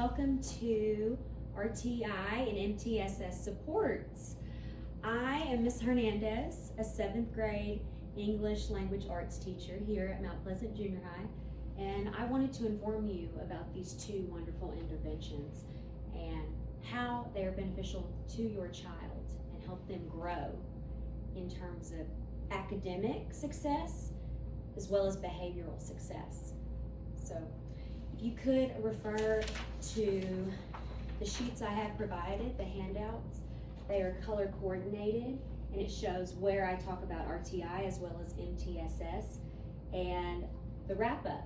welcome to Rti and MTSS Supports. I am Ms. Hernandez, a 7th grade English Language Arts teacher here at Mount Pleasant Junior High, and I wanted to inform you about these two wonderful interventions and how they are beneficial to your child and help them grow in terms of academic success as well as behavioral success. So if you could refer to the sheets I have provided, the handouts, they are color coordinated and it shows where I talk about RTI as well as MTSS and the wrap up.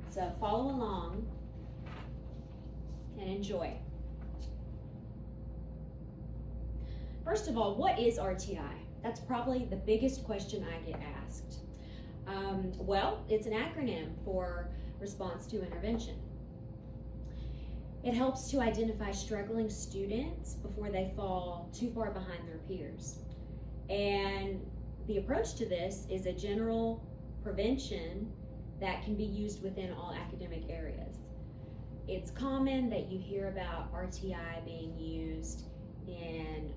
So follow along and enjoy. First of all, what is RTI? That's probably the biggest question I get asked. Well, it's an acronym for Response to Intervention. It helps to identify struggling students before they fall too far behind their peers. And the approach to this is a general prevention that can be used within all academic areas. It's common that you hear about RTI being used in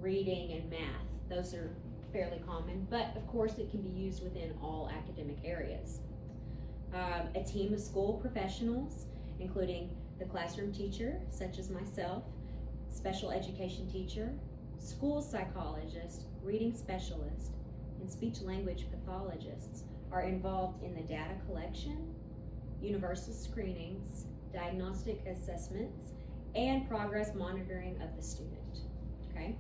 reading and math. Those are fairly common, but of course it can be used within all academic areas. A team of school professionals, including the classroom teacher, such as myself, special education teacher, school psychologist, reading specialist, and speech language pathologists are involved in the data collection, universal screenings, diagnostic assessments, and progress monitoring of the student. Okay?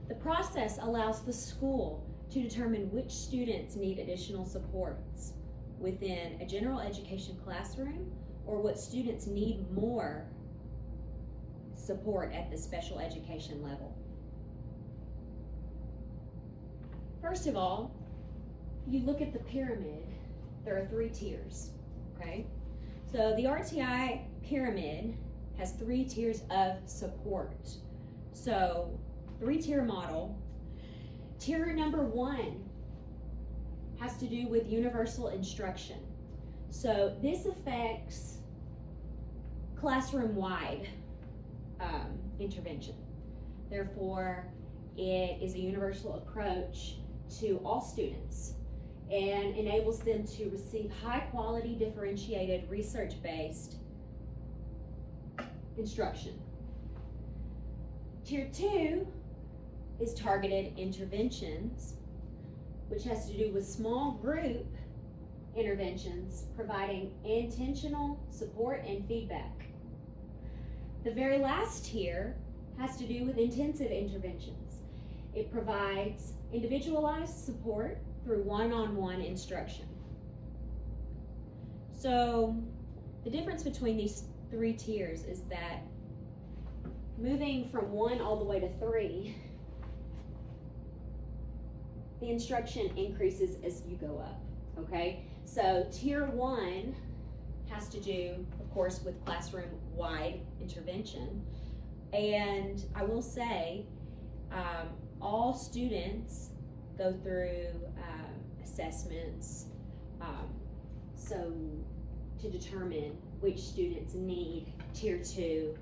The process allows the school to determine which students need additional supports within a general education classroom or what students need more support at the special education level. First of all, you look at the pyramid, there are 3 tiers, okay? So the RTI pyramid has 3 tiers of support. So 3-tier model. Tier number 1 has to do with universal instruction. So this affects classroom-wide intervention. Therefore, it is a universal approach to all students and enables them to receive high-quality, differentiated, research-based instruction. Tier 2 is targeted interventions, which has to do with small group interventions, providing intentional support and feedback. The very last tier has to do with intensive interventions. It provides individualized support through one-on-one instruction. So the difference between these 3 tiers is that moving from 1 all the way to 3, the instruction increases as you go up, okay? So tier 1 has to do, of course, with classroom-wide intervention. And I will say, all students go through assessments so to determine which students need tier 2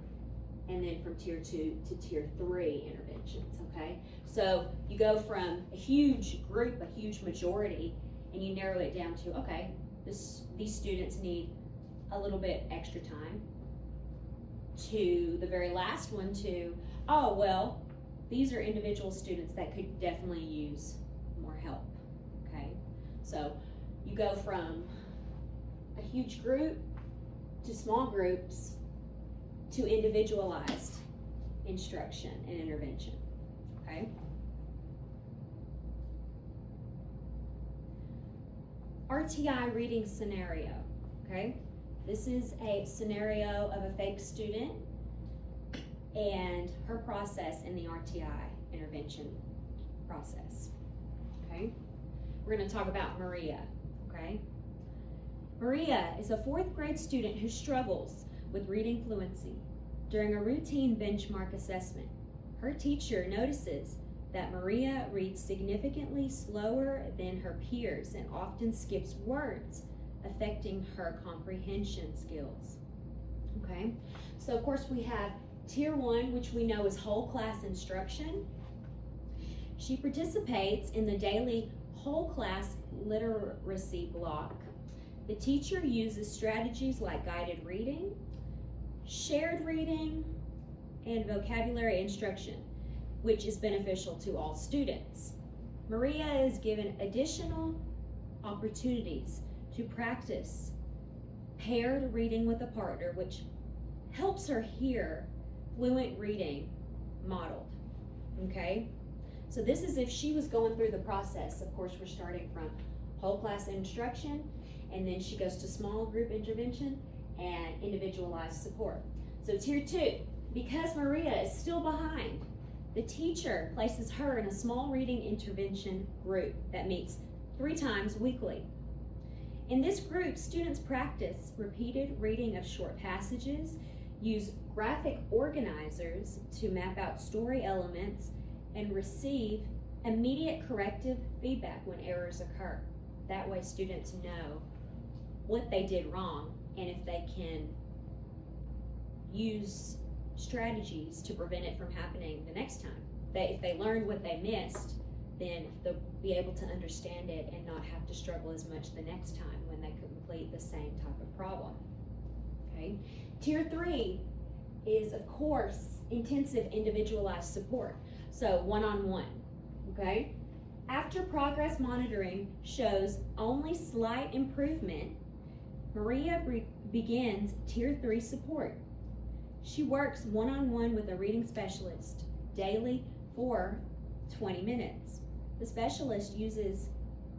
and then from tier 2 to tier 3 interventions, okay? So you go from a huge group, a huge majority, and you narrow it down to, okay, these students need a little bit extra time, to the very last one to, oh, well, these are individual students that could definitely use more help, okay? So you go from a huge group to small groups to individualized instruction and intervention, okay? RTI reading scenario, okay? This is a scenario of a fake student and her process in the RTI intervention process, okay? We're gonna talk about Maria, okay? Maria is a 4th grade student who struggles with reading fluency. During a routine benchmark assessment, her teacher notices that Maria reads significantly slower than her peers and often skips words, affecting her comprehension skills. Okay, so of course we have Tier 1, which we know is whole class instruction. She participates in the daily whole class literacy block. The teacher uses strategies like guided reading, shared reading, and vocabulary instruction, which is beneficial to all students. Maria is given additional opportunities to practice paired reading with a partner, which helps her hear fluent reading modeled, okay? So this is if she was going through the process. Of course, we're starting from whole class instruction, and then she goes to small group intervention and individualized support. So Tier 2, because Maria is still behind, the teacher places her in a small reading intervention group that meets 3 times weekly. In this group, students practice repeated reading of short passages, use graphic organizers to map out story elements, and receive immediate corrective feedback when errors occur. That way students know what they did wrong and if they can use strategies to prevent it from happening the next time. If they learned what they missed, then they'll be able to understand it and not have to struggle as much the next time when they complete the same type of problem. Okay. Tier 3 is, of course, intensive individualized support. So one-on-one, okay? After progress monitoring shows only slight improvement, Maria begins Tier 3 support. She works one-on-one with a reading specialist daily for 20 minutes. The specialist uses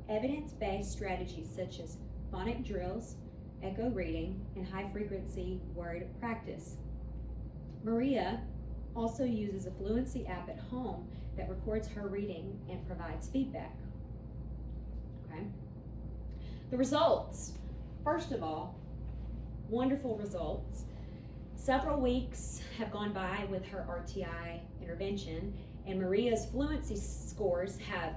evidence-based strategies such as phonic drills, echo reading, and high-frequency word practice. Maria also uses a fluency app at home that records her reading and provides feedback. Okay. The results. First of all, wonderful results. Several weeks have gone by with her RTI intervention, and Maria's fluency scores have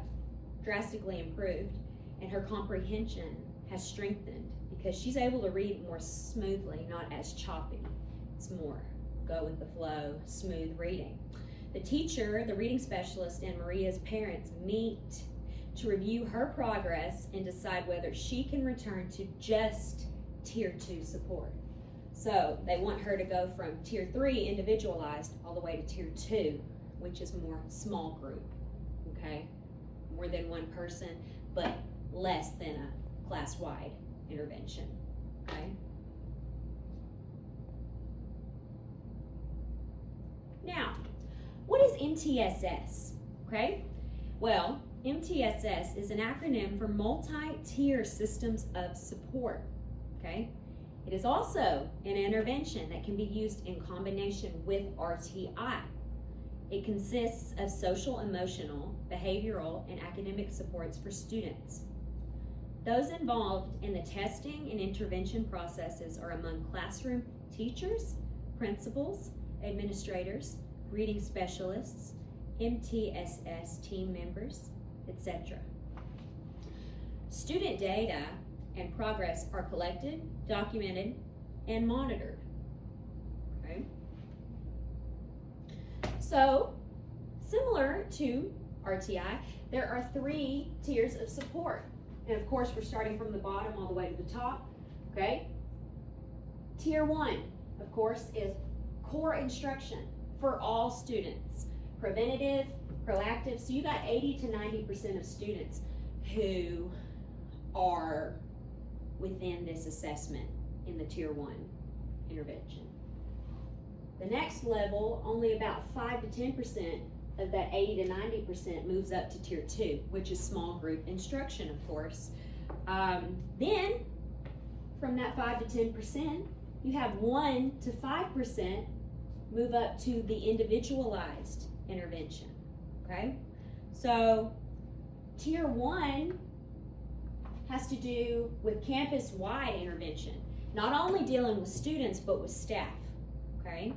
drastically improved, and her comprehension has strengthened because she's able to read more smoothly, not as choppy. It's more go with the flow, smooth reading. The teacher, the reading specialist, and Maria's parents meet to review her progress and decide whether she can return to just Tier 2 support. So they want her to go from Tier 3 individualized all the way to Tier 2, which is more small group, okay? More than one person, but less than a class-wide intervention, okay? Now, what is MTSS, okay? Well, MTSS is an acronym for Multi-Tier Systems of Support, okay? It is also an intervention that can be used in combination with RTI. It consists of social, emotional, behavioral, and academic supports for students. Those involved in the testing and intervention processes are among classroom teachers, principals, administrators, reading specialists, MTSS team members, etc. Student data and progress are collected, documented, and monitored. Okay? So, similar to RTI, there are 3 tiers of support. And of course, we're starting from the bottom all the way to the top. Okay? Tier 1, of course, is core instruction for all students. Preventative, proactive. So you got 80 to 90% of students who are within this assessment in the Tier 1 intervention. The next level, only about 5 to 10% of that 80 to 90% moves up to Tier 2, which is small group instruction, of course. Then, from that 5 to 10%, you have 1 to 5% move up to the individualized intervention, okay? So, Tier 1 has to do with campus-wide intervention, not only dealing with students, but with staff, okay?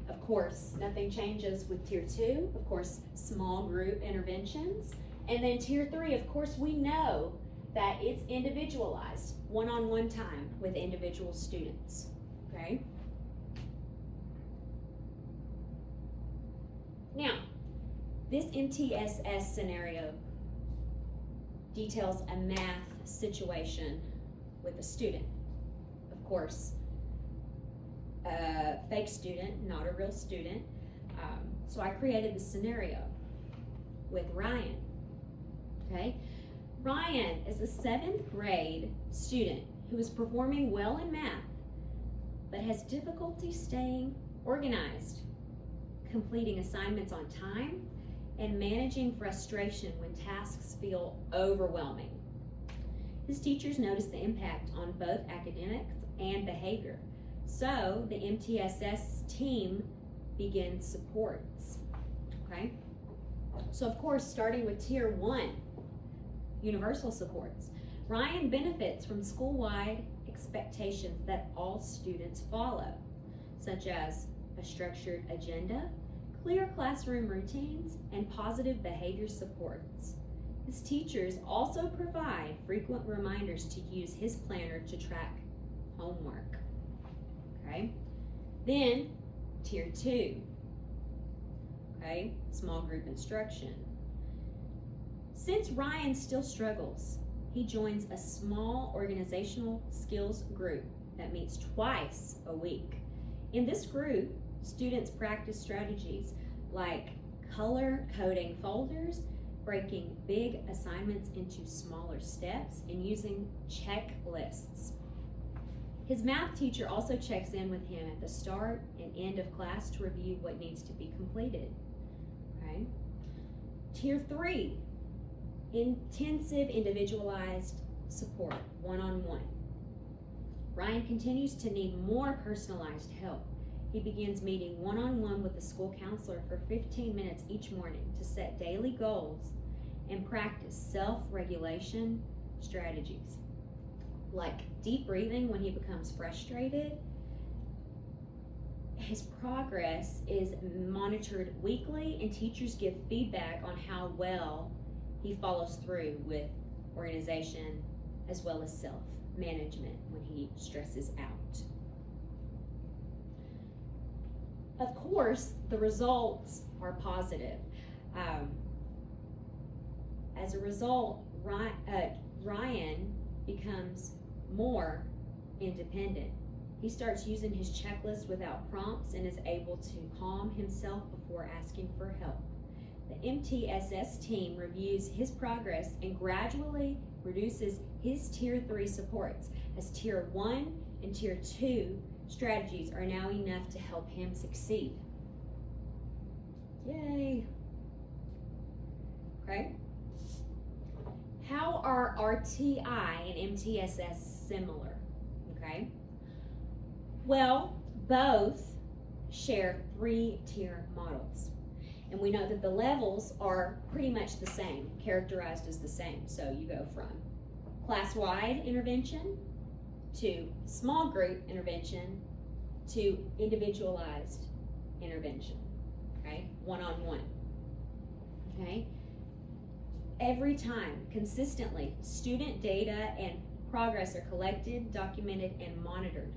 Of course, nothing changes with Tier 2, of course, small group interventions. And then Tier 3, of course, we know that it's individualized, one-on-one time with individual students, okay? Now, this MTSS scenario details a math situation with a student. Of course, a fake student, not a real student. So I created the scenario with Ryan, okay? Ryan is a 7th grade student who is performing well in math, but has difficulty staying organized, completing assignments on time, and managing frustration when tasks feel overwhelming. His teachers notice the impact on both academics and behavior. So the MTSS team begins supports, okay? So of course, starting with Tier 1, universal supports. Ryan benefits from school-wide expectations that all students follow, such as a structured agenda, clear classroom routines, and positive behavior supports. His teachers also provide frequent reminders to use his planner to track homework, okay? Then, Tier 2, okay, small group instruction. Since Ryan still struggles, he joins a small organizational skills group that meets twice a week. In this group, students practice strategies like color coding folders, breaking big assignments into smaller steps, and using checklists. His math teacher also checks in with him at the start and end of class to review what needs to be completed. Okay. Tier 3, intensive individualized support, one-on-one. Ryan continues to need more personalized help. He begins meeting one-on-one with the school counselor for 15 minutes each morning to set daily goals and practice self-regulation strategies, like deep breathing when he becomes frustrated. His progress is monitored weekly, and teachers give feedback on how well he follows through with organization as well as self-management when he stresses out. Of course, the results are positive. As a result, Ryan becomes more independent. He starts using his checklist without prompts and is able to calm himself before asking for help. The MTSS team reviews his progress and gradually reduces his Tier 3 supports, as Tier 1 and Tier 2 strategies are now enough to help him succeed. Yay! Okay. How are RTI and MTSS similar? Okay. Well, both share 3-tier models. And we know that the levels are pretty much the same, characterized as the same. So you go from class-wide intervention to small group intervention to individualized intervention, okay? One-on-one, okay? Every time, consistently, student data and progress are collected, documented, and monitored.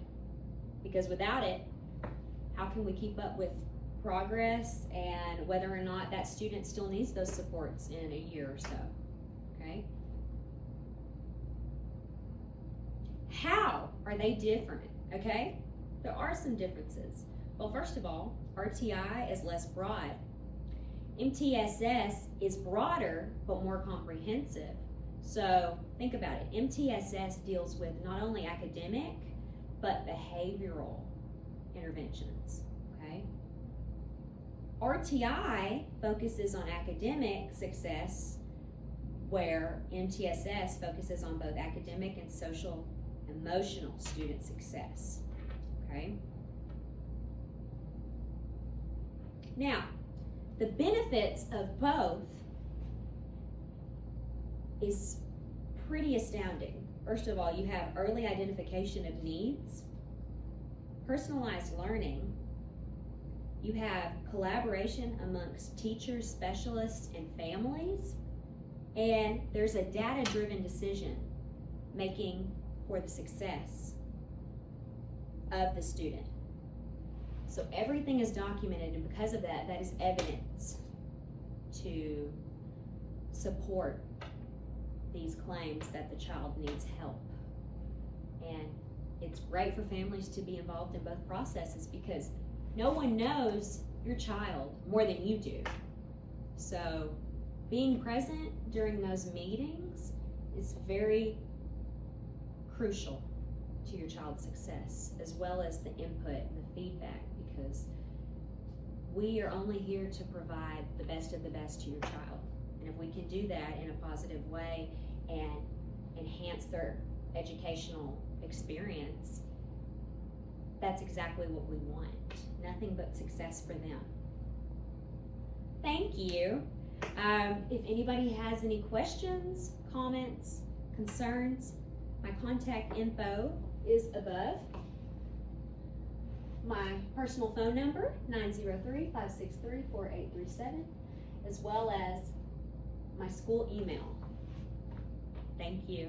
Because without it, how can we keep up with progress and whether or not that student still needs those supports in a year or so, okay? How are they different, okay? There are some differences. Well, first of all, RTI is less broad. MTSS is broader, but more comprehensive. So think about it. MTSS deals with not only academic, but behavioral interventions, okay? RTI focuses on academic success, where MTSS focuses on both academic and social emotional student success, okay? Now, the benefits of both is pretty astounding. First of all, you have early identification of needs, personalized learning, you have collaboration amongst teachers, specialists, and families, and there's a data-driven decision making for the success. of the student. So everything is documented, and because of that, that is evidence to support these claims that the child needs help. And it's great for families to be involved in both processes because no one knows your child more than you do. So being present during those meetings is very crucial to your child's success, as well as the input and the feedback, because we are only here to provide the best of the best to your child. And if we can do that in a positive way and enhance their educational experience, that's exactly what we want. Nothing but success for them. Thank you. If anybody has any questions, comments, concerns, my contact info is above. My personal phone number, 903-563-4837, as well as my school email. Thank you.